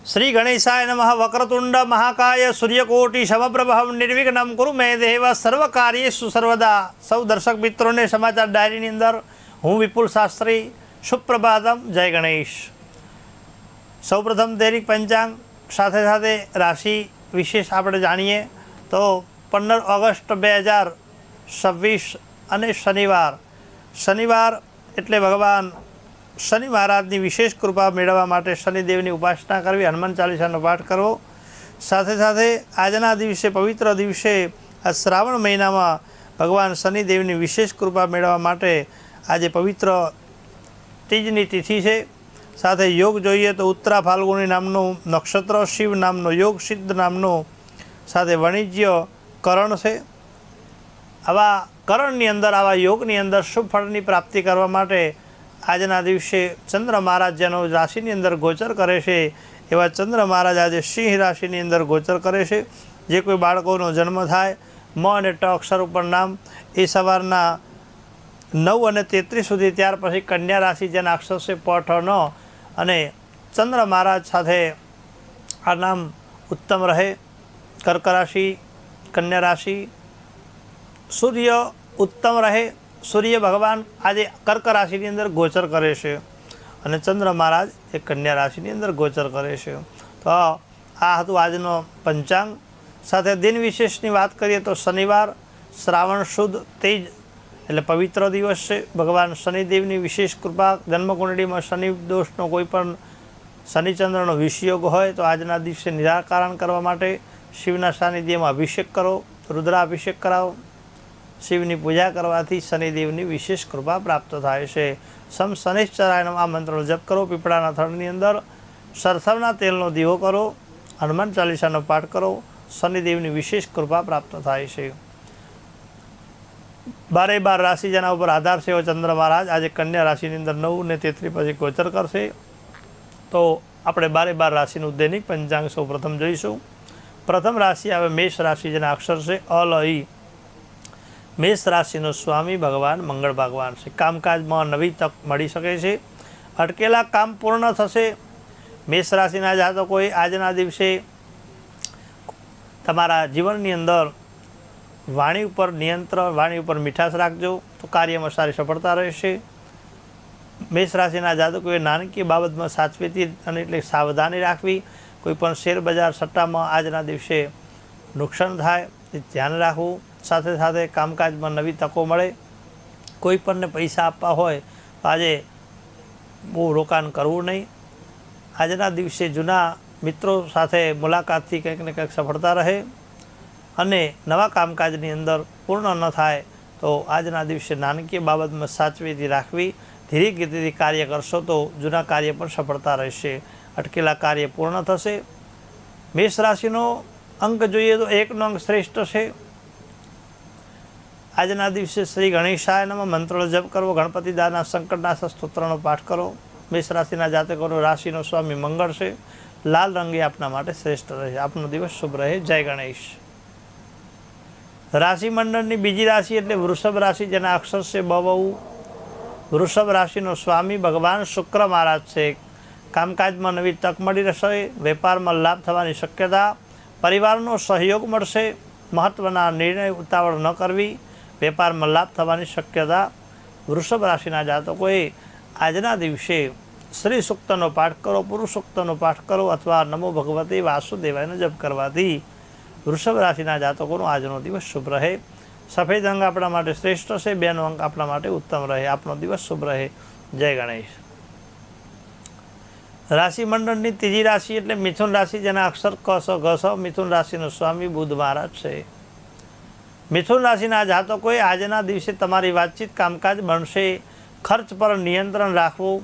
श्री गणेशाय नमः। वक्रतुंड महाकाय सूर्यकोटि समप्रभः निर्विघ्नं कुरु मे देव सर्वकार्येषु सर्वदा। सौ दर्शक मित्रों ने समाचार डायरी अंदर हूँ विपुल शास्त्री। सुप्रभातम, जय गणेश। सौप्रथम दैनिक पंचांग साथे साथे राशि विशेष આપણે જાણીએ તો 15 ઓગસ્ટ 2026 અને શનિવાર એટલે ભગવાન શનિ મહારાજની વિશેષ કૃપા મેળવવા માટે શનિદેવની ઉપાસના કરવી, હનુમાન ચાલીસાનો પાઠ કરવો। સાથે સાથે આજના દિવસે પવિત્ર દિવસે આ શ્રાવણ મહિનામાં ભગવાન શનિદેવની વિશેષ કૃપા મેળવવા માટે આજે પવિત્ર તીજની તિથિ છે। સાથે યોગ જોઈએ તો ઉત્તરા ફાલ્ગુની નામનું નક્ષત્ર, શિવ નામનો યોગ, સિદ્ધ નામનો સાથે વાણિજ્ય કરણ છે। આવા કરણની અંદર, આવા યોગની અંદર શુભ ફળની પ્રાપ્તિ કરવા માટે આજના દિવસે ચંદ્ર મહારાજ જેનો રાશિની અંદર ગોચર કરે છે એવા ચંદ્ર મહારાજ આજે સિંહ રાશિની અંદર ગોચર કરે છે। જે કોઈ બાળકોનો જન્મ થાય, મ અને ટ અક્ષર ઉપર નામ, એ સવારના 9 અને 33 સુધી, ત્યાર પછી કન્યા રાશિ જેના અક્ષર છે પ, ઠ, ન અને ચંદ્ર મહારાજ સાથે આ નામ ઉત્તમ રહે। કર્ક રાશિ, કન્યા રાશિ, સૂર્ય ઉત્તમ રહે। સૂર્ય ભગવાન આજે કર્ક રાશિની અંદર ગોચર કરે છે અને ચંદ્ર મહારાજ એ કન્યા રાશિની અંદર ગોચર કરે છે। તો આ હતું આજનો પંચાંગ। સાથે દિન વિશેષની વાત કરીએ તો શનિવાર, શ્રાવણ સુદ તેજ એટલે પવિત્ર દિવસ છે। ભગવાન શનિદેવની વિશેષ કૃપા, જન્મકુંડળીમાં શનિ દોષનો કોઈ પણ શનિચંદ્રનો વિષયોગ હોય તો આજના દિવસે નિરાકરણ કરવા માટે શિવના સાનિધ્યમાં અભિષેક કરો, રુદ્રાભિષેક કરાવો। શિવની પૂજા કરવાથી શનિદેવની વિશેષ કૃપા પ્રાપ્ત થાય છે। સમ શનિશ્ચરાય આ મંત્રનો જપ કરો, પીપળાના થડની અંદર સરસવના તેલનો દીવો કરો, હનુમાન ચાલીસાનો પાઠ કરો, શનિદેવની વિશેષ કૃપા પ્રાપ્ત થાય છે। 12 રાશિ જેના ઉપર આધાર છે એવો ચંદ્ર મહારાજ આજે કન્યા રાશિની અંદર 9 અને 33 પછી ગોચર કરશે। તો આપણે 12 રાશિનું દૈનિક પંચાંગ સૌ પ્રથમ જોઈશું। પ્રથમ રાશિ આવે મેષ રાશિ જેના અક્ષર છે અ, લ, ઈ। મેષ રાશિનો સ્વામી ભગવાન મંગળ ભગવાન છે। કામકાજમાં નવી તક મળી શકે છે, અટકેલા કામ પૂર્ણ થશે। મેષ રાશિના જાતકોએ આજના દિવસે તમારા જીવનની અંદર વાણી ઉપર નિયંત્રણ, વાણી ઉપર મીઠાશ રાખજો તો કાર્યમાં સારી સફળતા રહેશે। મેષ રાશિના જાતકોએ નાણાકીય બાબતમાં સાવચેતી અને એટલે સાવધાની રાખવી। કોઈ પણ શેર બજાર સટ્ટામાં આજના દિવસે નુકસાન થાય એ ધ્યાન રાખવું। સાથે સાથે કામકાજમાં નવી તકો મળે। કોઈ પણને પૈસા આપવા હોય તો આજે બહુ રોકાણ કરવું નહીં। આજના દિવસે જૂના મિત્રો સાથે મુલાકાતથી કંઈક ને કંઈક સફળતા રહે અને નવા કામકાજની અંદર પૂર્ણ ન થાય તો આજના દિવસે નાણાકીય બાબતમાં સાવચેતી રાખવી। ધીરે ગતિથી કાર્ય કરશો તો જૂના કાર્ય પણ સફળતા રહેશે, અટકેલા કાર્ય પૂર્ણ થશે। મેષ રાશિનો અંક જોઈએ તો 1નો અંક શ્રેષ્ઠ છે। આજના દિવસે શ્રી ગણેશાય નમઃ મંત્રનો જપ કરવો, ગણપતિ દાના સંકટનાશક સ્તોત્રનો પાઠ કરો। મેષ રાશિના જાતકોનો રાશિનો સ્વામી મંગળ છે, લાલ રંગ એ આપના માટે શ્રેષ્ઠ રહે। આપનો દિવસ શુભ રહે। જય ગણેશ। રાશિ મંડળની બીજી રાશિ એટલે વૃષભ રાશિ જેના અક્ષર છે બ, વ, ઉ। વૃષભ રાશિનો સ્વામી ભગવાન શુક્ર મહારાજ છે। કામકાજમાં નવી તક મળી રહેશે, વેપારમાં લાભ થવાની શક્યતા, પરિવારનો સહયોગ મળશે। મહત્ત્વના નિર્ણય ઉતાવળ ન કરવી, વેપારમાં લાભ થવાની શક્યતા। વૃષભ રાશિના જાતકોએ આજના દિવસે શ્રી સૂક્તનો પાઠ કરો, પુરુષ સૂક્તનો પાઠ કરો અથવા નમો ભગવતે વાસુદેવાયનો જપ કરવાથી વૃષભ રાશિના જાતકોનો આજનો દિવસ શુભ રહે। સફેદ અંગ આપણા માટે શ્રેષ્ઠ છે, 2નો અંક આપણા માટે ઉત્તમ રહે। આપનો દિવસ શુભ રહે। જય ગણેશ। રાશિ મંડળની ત્રીજી રાશિ એટલે મિથુન રાશિ જેના અક્ષર ક, સ, ઘ, સ। મિથુન રાશિનો સ્વામી બુધ મહારાજ છે। મિથુન રાશિના જાતકોએ આજના દિવસે તમારી વાતચીત કામકાજ બનશે। ખર્ચ પર નિયંત્રણ રાખવું,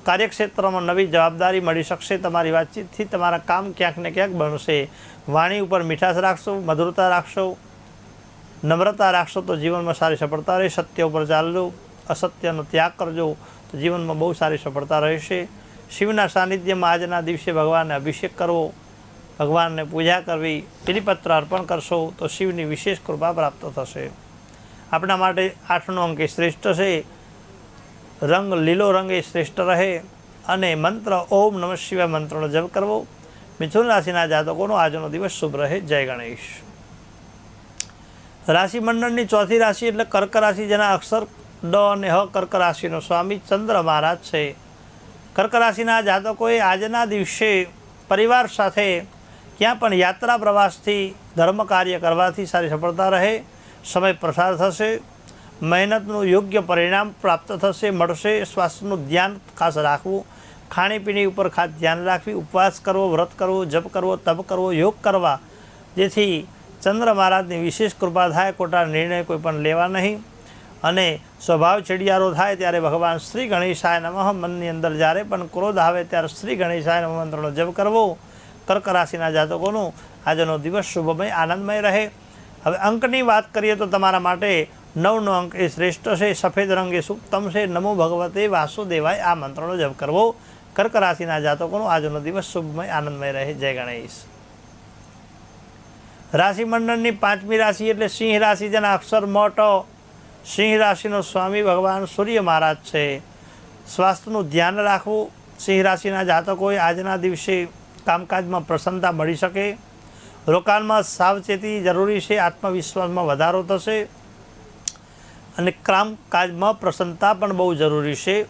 કાર્યક્ષેત્રમાં નવી જવાબદારી મળી શકશે। તમારી વાતચીતથી તમારા કામ ક્યાંક ને ક્યાંક બનશે। વાણી ઉપર મીઠાશ રાખશો, મધુરતા રાખશો, નમ્રતા રાખશો તો જીવનમાં સારી સફળતા રહે। સત્ય ઉપર ચાલજો, અસત્યનો ત્યાગ કરજો તો જીવનમાં બહુ સારી સફળતા રહેશે। શિવના સાનિધ્યમાં આજના દિવસે ભગવાનને અભિષેક કરવો, ભગવાનને પૂજા કરવી, બિલીપત્ર અર્પણ કરશો તો શિવની વિશેષ કૃપા પ્રાપ્ત થશે। આપણા માટે 8નો અંક એ શ્રેષ્ઠ છે। રંગ લીલો રંગ એ શ્રેષ્ઠ રહે અને મંત્ર ઓમ નમઃ શિવાય મંત્રનો જપ કરવો। મિથુન રાશિના જાતકોનો આજનો દિવસ શુભ રહે. જય ગણેશ. રાશિ મંડળની ચોથી રાશિ એટલે કર્ક રાશિ, જેના અક્ષર ડ અને હ. કર્ક રાશિનો સ્વામી ચંદ્ર મહારાજ છે. કર્ક રાશિના જાતકોએ આજના દિવસે પરિવાર સાથે ક્યાં પણ યાત્રા પ્રવાસથી ધર્મ કાર્ય કરવાથી સારી સફળતા રહે. સમય પ્રસાર થશે, મહેનતનું યોગ્ય પરિણામ પ્રાપ્ત થશે, મળશે. સ્વાસ્થ્યનું ધ્યાન ખાસ રાખવું, ખાણીપીણી ઉપર ખાસ ધ્યાન રાખવી, ઉપવાસ કરવો, વ્રત કરવું, જપ કરવો, તપ કરવો, યોગ કરવા, જેથી ચંદ્ર મહારાજની વિશેષ કૃપા થાય. ખોટા નિર્ણય કોઈ પણ લેવા નહીં. અને સ્વભાવ ચડિયારો થાય ત્યારે ભગવાન શ્રી ગણેશાય નમઃ મનની અંદર જ્યારે પણ ક્રોધ આવે ત્યારે શ્રી ગણેશાય નમઃ મંત્રનો જપ કરવો. કર્ક રાશિના જાતકોનો આજનો દિવસ શુભમય આનંદમય રહે. હવે અંકની વાત કરીએ તો તમારા માટે 9નો અંક એ શ્રેષ્ઠ છે. સફેદ રંગ એ સુક્તમ છે. નમો ભગવતે વાસુદેવાય આ મંત્રનો જપ કરવો. કર્ક રાશિના જાતકોનો આજનો દિવસ શુભમય આનંદમય રહે. જય ગણેશ. રાશિ મંડળની પાંચમી રાશિ એટલે સિંહ રાશિ, જેના અક્ષર મોટો. સિંહ રાશિનો સ્વામી ભગવાન સૂર્ય મહારાજ છે. સ્વાસ્થ્યનું ધ્યાન રાખવું. સિંહ રાશિના જાતકોએ આજના દિવસે કામકાજમાં પ્રસન્નતા મળી શકે. રોકાણમાં સાવચેતી જરૂરી છે. આત્મવિશ્વાસમાં વધારો થશે અને કામકાજમાં પ્રસન્નતા પણ બહુ જરૂરી છે.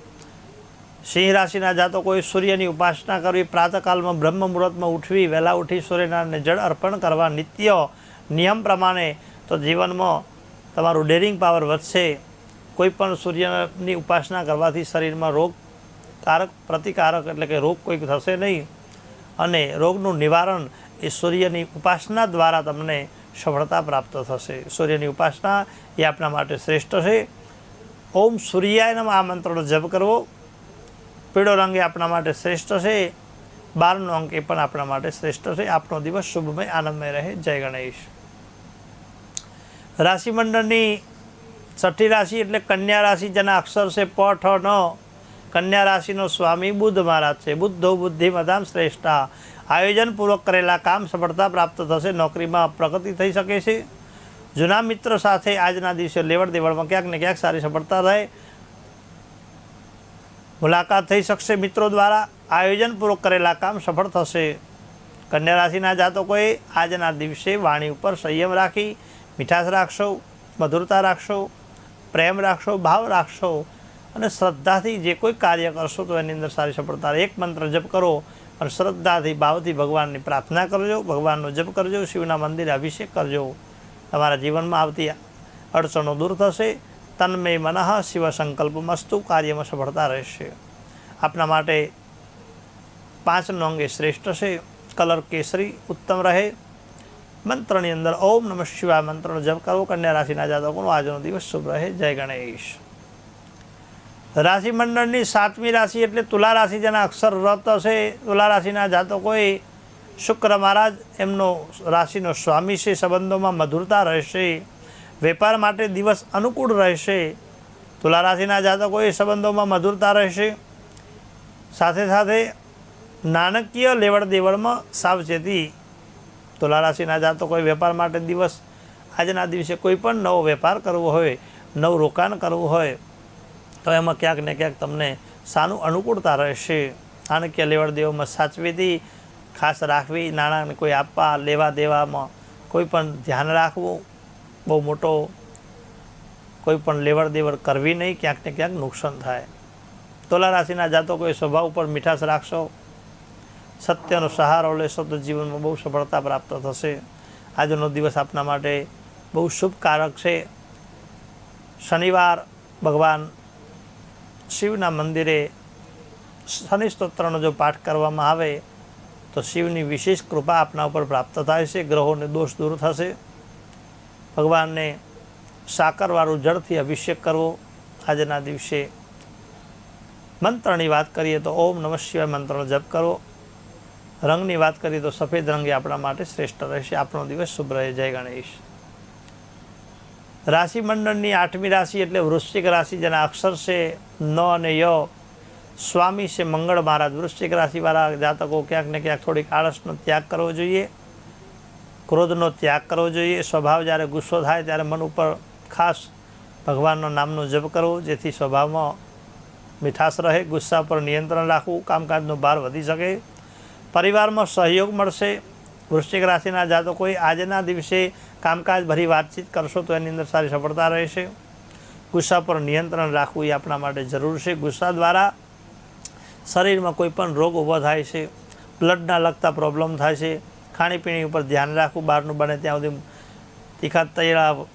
સિંહ રાશિના જાતકોએ સૂર્યની ઉપાસના કરવી. પ્રાતકાલમાં બ્રહ્મ મુહૂર્તમાં ઉઠવી, વહેલા ઉઠી સૂર્યનારાયણને જળ અર્પણ કરવા નિત્ય નિયમ પ્રમાણે, તો જીવનમાં તમારું ડેરિંગ પાવર વધશે. કોઈ પણ સૂર્યની ઉપાસના કરવાથી શરીરમાં રોગકારક પ્રતિકારક એટલે કે રોગ કોઈ થશે નહીં. અને રોગનું નિવારણ એ સૂર્યની ઉપાસના દ્વારા તમને સફળતા પ્રાપ્ત થશે. સૂર્યની ઉપાસના એ આપણા માટે શ્રેષ્ઠ છે. ઓમ સૂર્યાય નમઃ આ મંત્રનો જપ કરવો. પીળો રંગ એ આપણા માટે શ્રેષ્ઠ છે. 12નો અંક એ પણ આપણા માટે શ્રેષ્ઠ છે. આપનો દિવસ શુભમય આનંદમય રહે. જય ગણેશ. રાશિ મંડળની છઠ્ઠી રાશિ એટલે કન્યા રાશિ, જેના અક્ષર છે પ, ઠ, ન. કન્યા રાશિનો સ્વામી બુદ્ધ મહારાજ છે. બુદ્ધો બુદ્ધિમતામ શ્રેષ્ઠા. આયોજનપૂર્વક કરેલા કામ સફળતા પ્રાપ્ત થશે. નોકરીમાં પ્રગતિ થઈ શકે છે. જૂના મિત્ર સાથે આજના દિવસે લેવડ દેવડમાં ક્યાંક ને ક્યાંક સારી સફળતા રહે. મુલાકાત થઈ શકશે મિત્રો દ્વારા. આયોજનપૂર્વક કરેલા કામ સફળ થશે. કન્યા રાશિના જાતકોએ આજના દિવસે વાણી ઉપર સંયમ રાખી મીઠાશ રાખશો, મધુરતા રાખશો, પ્રેમ રાખશો, ભાવ રાખશો અને શ્રદ્ધાથી જે કોઈ કાર્ય કરશો તો એની અંદર સારી સફળતા. એક મંત્ર જપ કરો અને શ્રદ્ધાથી ભાવથી ભગવાનની પ્રાર્થના કરજો, ભગવાનનો જપ કરજો, શિવના મંદિરે અભિષેક કરજો. તમારા જીવનમાં આવતી અડચણો દૂર થશે. તન્મે મનઃ શિવ સંકલ્પમસ્તુ. કાર્યમાં સફળતા રહેશે. આપના માટે 5નો અંગ એ શ્રેષ્ઠ છે. કલર કેસરી ઉત્તમ રહે. મંત્રની અંદર ઓમ નમઃ શિવાય મંત્રનો જપ કરવો. કન્યા રાશિના જાતકોનો આજનો દિવસ શુભ રહે. જય ગણેશ. રાશિ મંડળની 7મી રાશિ એટલે તુલા રાશિ, જેના અક્ષર રત છે. તુલા રાશિના જાતકોએ શુક્ર મહારાજ એમનો રાશિનો સ્વામી છે. સંબંધોમાં મધુરતા રહેશે. વેપાર માટે દિવસ અનુકૂળ રહેશે. તુલા રાશિના જાતકોએ સંબંધોમાં મધુરતા રહેશે. સાથે સાથે નાણાકીય લેવડ દેવડમાં સાવચેતી. તુલા રાશિના જાતકોએ વેપાર માટે દિવસ આજના દિવસે કોઈ પણ નવો વેપાર કરવો હોય, નવું રોકાણ કરવું હોય તો એમાં ક્યાંક ને ક્યાંક તમને સાનું અનુકૂળતા રહેશે. નાણાકીય લેવડ દેવડમાં સાચવેતી ખાસ રાખવી. નાણાંને કોઈ આપવા લેવા દેવામાં કોઈ પણ ધ્યાન રાખવું. બહુ મોટો કોઈ પણ લેવડ દેવડ કરવી નહીં, ક્યાંક ને ક્યાંક નુકસાન થાય. તુલા રાશિના જાતકોએ સ્વભાવ ઉપર મીઠાશ રાખશો, સત્યનો સહારો લેશો તો જીવનમાં બહુ સફળતા પ્રાપ્ત થશે. આજનો દિવસ આપના માટે બહુ શુભકારક છે. શનિવાર ભગવાન શિવના મંદિરે શનિ સ્તોત્રનો જો પાઠ કરવામાં આવે તો શિવની વિશેષ કૃપા આપના ઉપર પ્રાપ્ત થાય છે. ગ્રહોને દોષ દૂર થશે. ભગવાનને સાકરવાળું જળથી અભિષેક કરવો આજના દિવસે. મંત્રની વાત કરીએ તો ઓમ નમઃ શિવાય મંત્રનો જપ કરવો. રંગની વાત કરીએ તો સફેદ રંગ એ આપણા માટે શ્રેષ્ઠ રહેશે. આપણો દિવસ શુભ રહે. જય ગણેશ. રાશિ મંડળની 8મી રાશિ એટલે વૃશ્ચિક રાશિ, જેના અક્ષર છે ન અને ય. સ્વામી છે મંગળ મહારાજ. વૃશ્ચિક રાશિવાળા જાતકો ક્યાંક ને ક્યાંક થોડીક આળસનો ત્યાગ કરવો જોઈએ, ક્રોધનો ત્યાગ કરવો જોઈએ. સ્વભાવ જ્યારે ગુસ્સો થાય ત્યારે મન ઉપર ખાસ ભગવાનના નામનો જપ કરવો, જેથી સ્વભાવમાં મીઠાશ રહે. ગુસ્સા પર નિયંત્રણ રાખવું. કામકાજનો ભાર વધી શકે. પરિવારમાં સહયોગ મળશે। વૃશ્ચિક રાશિના જાતકોએ આજના દિવસે કામકાજ ભરી વાતચીત કરશો તો એની અંદર સારી સફળતા રહેશે। ગુસ્સા પર નિયંત્રણ રાખવું એ આપણા માટે જરૂર છે। ગુસ્સા દ્વારા શરીરમાં કોઈ પણ રોગ ઊભો થાય છે, બ્લડના લગતા પ્રોબ્લેમ થાય છે। ખાણીપીણી ઉપર ધ્યાન રાખવું, બહારનું બને ત્યાં સુધી તીખા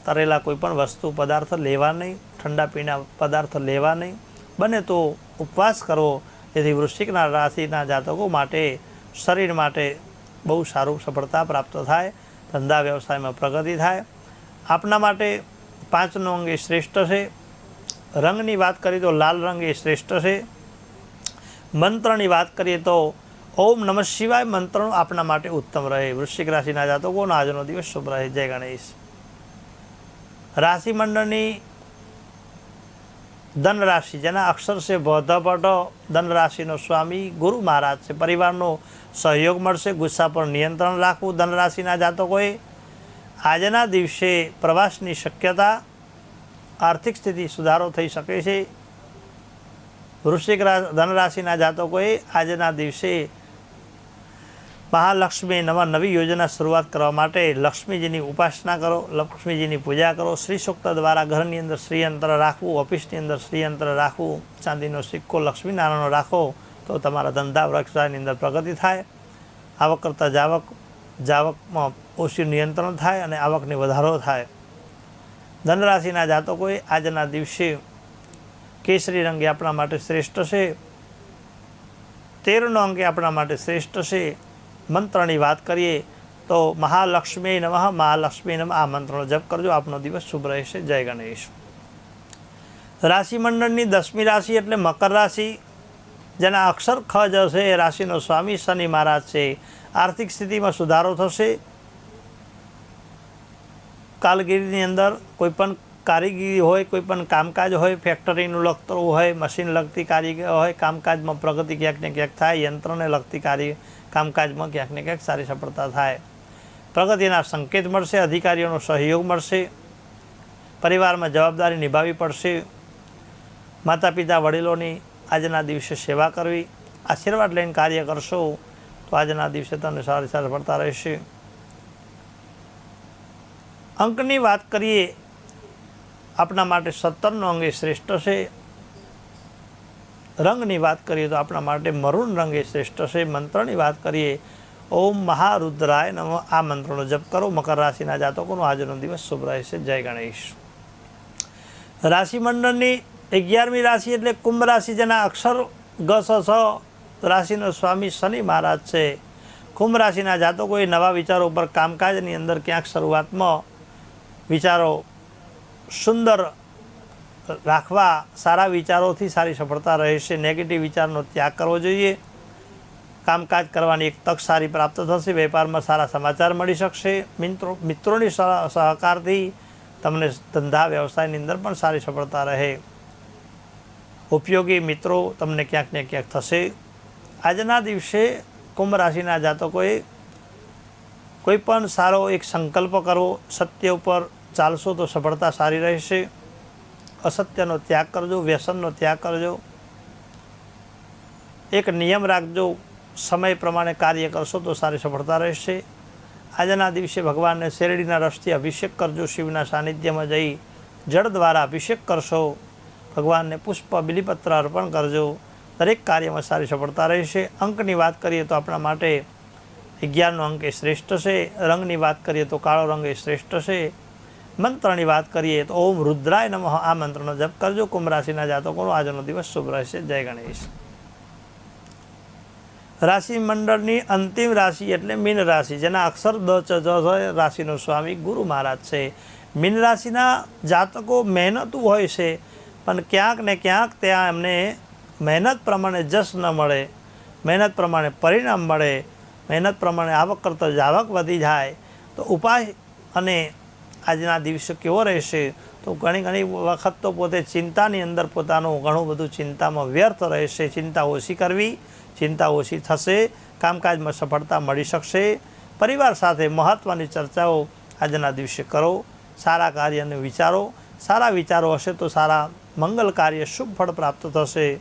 તરેલા કોઈ પણ વસ્તુ પદાર્થ લેવા નહીં, ઠંડા પીણા પદાર્થ લેવા નહીં, બને તો ઉપવાસ કરવો, જેથી વૃશ્ચિકના રાશિના જાતકો માટે શરીર માટે બહુ સારું સફળતા પ્રાપ્ત થાય, ધંધા વ્યવસાયમાં પ્રગતિ થાય। આપના માટે 5નો અંગ એ શ્રેષ્ઠ છે। રંગની વાત કરીએ તો લાલ રંગ એ શ્રેષ્ઠ છે। મંત્રની વાત કરીએ તો ઓમ નમઃ શિવાય મંત્રનો આપના માટે ઉત્તમ રહે। વૃશ્ચિક રાશિના જાતકોનો આજનો દિવસ શુભ રહે। જય ગણેશ। રાશિ મંડળની ધન રાશિ જેના અક્ષર છે ભ ધન રાશિનો સ્વામી ગુરુ મહારાજ છે। પરિવારનો સહયોગ મળશે। ગુસ્સા પર નિયંત્રણ રાખવું। ધન રાશિના જાતકોએ આજના દિવસે પ્રવાસની શક્યતા, આર્થિક સ્થિતિ સુધારો થઈ શકે છે। વૃશ્ચિક ધન રાશિના જાતકોએ આજના દિવસે મહાલક્ષ્મી નવી યોજના શરૂઆત કરવા માટે લક્ષ્મીજીની ઉપાસના કરો, લક્ષ્મીજીની પૂજા કરો। શ્રી સૂક્ત દ્વારા ઘરની અંદર શ્રીયંત્ર રાખવું, ઓફિસની અંદર શ્રીયંત્ર રાખવું, ચાંદીનો સિક્કો લક્ષ્મીનારાયણનો રાખો તો તમારા ધંધા વ્યવસાયની અંદર પ્રગતિ થાય। આવક કરતાં જાવકમાં ઓછું નિયંત્રણ થાય અને આવકને વધારો થાય। ધનરાશિના જાતકોએ આજના દિવસે કેસરી રંગ આપણા માટે શ્રેષ્ઠ છે। 13નો અંક આપણા માટે શ્રેષ્ઠ છે। મંત્રની વાત કરીએ તો મહાલક્ષ્મી નમઃ, મહાલક્ષ્મી નમઃ આ મંત્રનો જપ કરજો। આપનો દિવસ શુભ રહેશે। જય ગણેશ। રાશિ મંડળની 10મી રાશિ એટલે મકર રાશિ જેના અક્ષર ખ જ છે એ રાશિનો સ્વામી શનિ મહારાજ છે। આર્થિક સ્થિતિમાં સુધારો થશે। કામગીરીની અંદર કોઈ પણ કારીગીરી હોય, કોઈ પણ કામકાજ હોય, ફેક્ટરીનું લગતું હોય, મશીન લગતી કારીગરી હોય, કામકાજમાં પ્રગતિ ક્યાંક ને ક્યાંક થાય। યંત્રને લગતી કામકાજમાં ક્યાંક ને ક્યાંક સારી સફળતા થાય। પ્રગતિના સંકેત મળશે। અધિકારીઓનો સહયોગ મળશે। પરિવારમાં જવાબદારી નિભાવવી પડશે। માતા પિતા વડીલોની આજના દિવસે સેવા કરવી, આશીર્વાદ લઈને કાર્ય કરશો તો આજના દિવસે તમને સારી સફળતા રહેશે। અંકની વાત કરીએ આપણા માટે 17નો અંગ એ શ્રેષ્ઠ છે। રંગની વાત કરીએ તો આપણા માટે મરૂન રંગ એ શ્રેષ્ઠ છે। મંત્રની વાત કરીએ ઓમ મહારુદ્રાય નમઃ આ મંત્રનો જપ કરો। મકર રાશિના જાતકોનો આજનો દિવસ શુભ રહેશે। જય ગણેશ। રાશિ મંડળની 11મી રાશિ એટલે કુંભ રાશિ જેના અક્ષર ગ સ રાશિનો સ્વામી શનિ મહારાજ છે। કુંભ રાશિના જાતકોએ નવા વિચારો ઉપર કામકાજની અંદર ક્યાંક શરૂઆતમાં વિચારો સુંદર રાખવા, સારા વિચારોથી સારી સફળતા રહેશે। નેગેટિવ વિચારનો ત્યાગ કરવો જોઈએ। કામકાજ કરવાની એક તક સારી પ્રાપ્ત થશે। વેપારમાં સારા સમાચાર મળી શકશે। મિત્રોની સહકારથી તમને ધંધા વ્યવસાયની અંદર પણ સારી સફળતા રહે। ઉપયોગી મિત્રો તમને ક્યાંક ને ક્યાંક થશે। આજના દિવસે કુંભ રાશિના જાતકોએ કોઈ પણ સારો એક સંકલ્પ કરવો, સત્ય ઉપર ચાલશો તો સફળતા સારી રહેશે। અસત્યનો ત્યાગ કરજો, વ્યસનનો ત્યાગ કરજો। એક નિયમ રાખજો, સમય પ્રમાણે કાર્ય કરશો તો સારી સફળતા રહેશે। આજના દિવસે ભગવાનને શેરડીના રસથી અભિષેક કરજો। શિવના સાનિધ્યમાં જઈ જળ દ્વારા અભિષેક કરશો। ભગવાનને પુષ્પ બિલીપત્ર અર્પણ કરજો। દરેક કાર્યમાં સારી સફળતા રહેશે। અંકની વાત કરીએ તો આપણા માટે 11નો અંક એ શ્રેષ્ઠ છે। રંગની વાત કરીએ તો કાળો રંગ એ શ્રેષ્ઠ છે। મંત્રની વાત કરીએ તો ઓમ રુદ્રાય નમઃ આ મંત્રનો જપ કરજો। કુંભ રાશિના જાતકોનો આજનો દિવસ શુભ રહેશે। જય ગણેશ। રાશિ મંડળની અંતિમ રાશિ એટલે મીન રાશિ જેના અક્ષર દ ચ જ રાશિનો સ્વામી ગુરુ મહારાજ છે। મીન રાશિના જાતકો મહેનતુ હોય છે પણ ક્યાંક ને ક્યાંક ત્યાં એમને મહેનત પ્રમાણે જશ ન મળે, મહેનત પ્રમાણે પરિણામ મળે, મહેનત પ્રમાણે આવક કરતાં જાવક વધી જાય તો ઉપાય અને આજના દિવસે કેવો રહેશે તો ઘણી વખત તો પોતે ચિંતાની અંદર પોતાનું ઘણું બધું ચિંતામાં વ્યર્થ રહેશે। ચિંતા ઓછી કરવી, ચિંતા ઓછી થશે। કામકાજમાં સફળતા મળી શકશે। પરિવાર સાથે મહત્ત્વની ચર્ચાઓ આજના દિવસે કરો। સારા કાર્યને વિચારો, સારા વિચારો હશે તો સારા મંગલ કાર્ય શુભ ફળ પ્રાપ્ત થશે।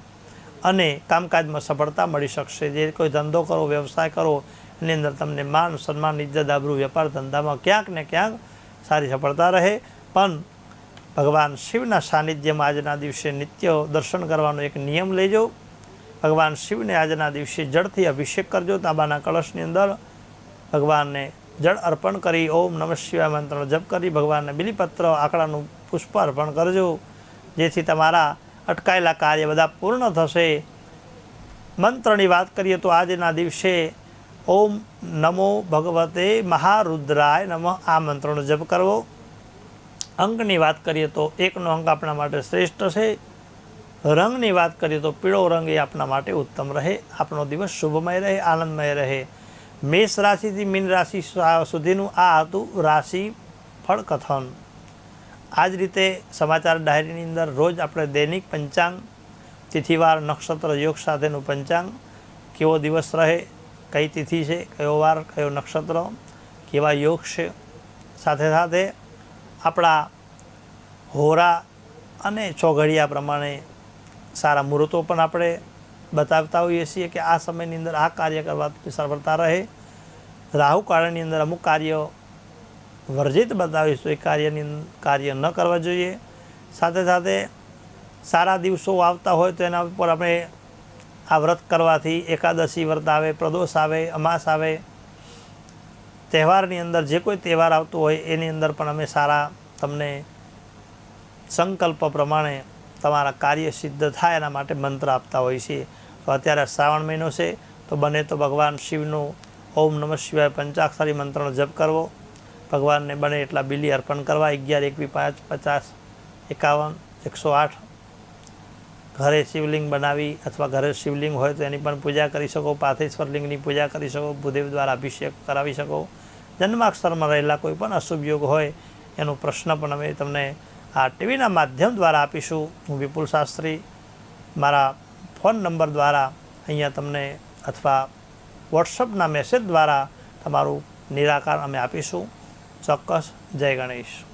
અને કામકાજમાં સફળતા મળી શકશે। જે કોઈ ધંધો કરો, વ્યવસાય કરો, એની અંદર તમને માન, સન્માન, ઇજ્જત, આબરૂ, વેપાર ધંધામાં ક્યાંક ને ક્યાંક સારી સફળતા રહે। પણ ભગવાન શિવના સાનિધ્યમાં આજના દિવસે નિત્ય દર્શન કરવાનો એક નિયમ લેજો। ભગવાન શિવને આજના દિવસે જળથી અભિષેક કરજો। તાંબાના કળશની અંદર ભગવાનને જળ અર્પણ કરી ઓમ નમઃ શિવાય મંત્રનો જપ કરી ભગવાનને બિલીપત્ર, આકડાનું પુષ્પ અર્પણ કરજો, જેથી તમારા અટકાયેલા કાર્ય બધા પૂર્ણ થશે। મંત્રની વાત કરીએ તો આજના દિવસે ઓમ નમો ભગવતે મહારુદ્રાય નમઃ આ મંત્રનો જપ કરવો। અંકની વાત કરીએ તો 1નો અંક આપણા માટે શ્રેષ્ઠ છે। રંગની વાત કરીએ તો પીળો રંગ એ આપણા માટે ઉત્તમ રહે। આપણો દિવસ શુભમય રહે, આનંદમય રહે। મેષ રાશિથી મીન રાશિ સુધીનું આ હતું રાશિ ફળ કથન। આ જ રીતે સમાચાર ડાયરીની અંદર રોજ આપણે દૈનિક પંચાંગ, તિથિવાર, નક્ષત્ર, યોગ સાથેનું પંચાંગ, કેવો દિવસ રહે, કઈ તિથિ છે, કયો વાર, કયો નક્ષત્ર, કેવા યોગ છે, સાથે સાથે આપણા હોરા અને ચોઘડિયા પ્રમાણે સારા મુહૂર્તો પણ આપણે બતાવતા હોઈએ છીએ કે આ સમયની અંદર આ કાર્ય કરવાથી સફળતા રહે। રાહુકાળની અંદર અમુક કાર્ય વર્જિત બતાવીશું, એ કાર્ય ન કરવા જોઈએ। સાથે સાથે સારા દિવસો આવતા હોય તો એના ઉપર આપણે આ વ્રત કરવાથી, એકાદશી વ્રત આવે, પ્રદોષ આવે, અમાસ આવે, તહેવારની અંદર જે કોઈ તહેવાર આવતો હોય એની અંદર પણ અમે સારા તમને સંકલ્પ પ્રમાણે તમારા કાર્ય સિદ્ધ થાય એના માટે મંત્ર આપતા હોઈએ છીએ। તો અત્યારે શ્રાવણ મહિનો છે તો બને તો ભગવાન શિવનું ઓમ નમઃ શિવાય પંચાક્ષરી મંત્રનો જપ કરવો। ભગવાનને બને એટલા બિલી અર્પણ કરવા 11, 21, 5, 50, 51, 108 ઘરે શિવલિંગ બનાવી અથવા ઘરે શિવલિંગ હોય તો એની પણ પૂજા કરી શકો। પાર્થેશ્વર લિંગની પૂજા કરી શકો। ભૂદેવ દ્વારા અભિષેક કરાવી શકો। જન્માક્ષરમાં રહેલા કોઈ પણ અશુભ યોગ હોય એનો પ્રશ્ન પણ અમે તમને આ ટીવીના માધ્યમ દ્વારા આપીશું। હું વિપુલ શાસ્ત્રી મારા ફોન નંબર દ્વારા અહીંયા તમને અથવા વોટ્સઅપના મેસેજ દ્વારા તમારું નિરાકરણ અમે આપીશું। ચોક્કસ। જય ગણેશ।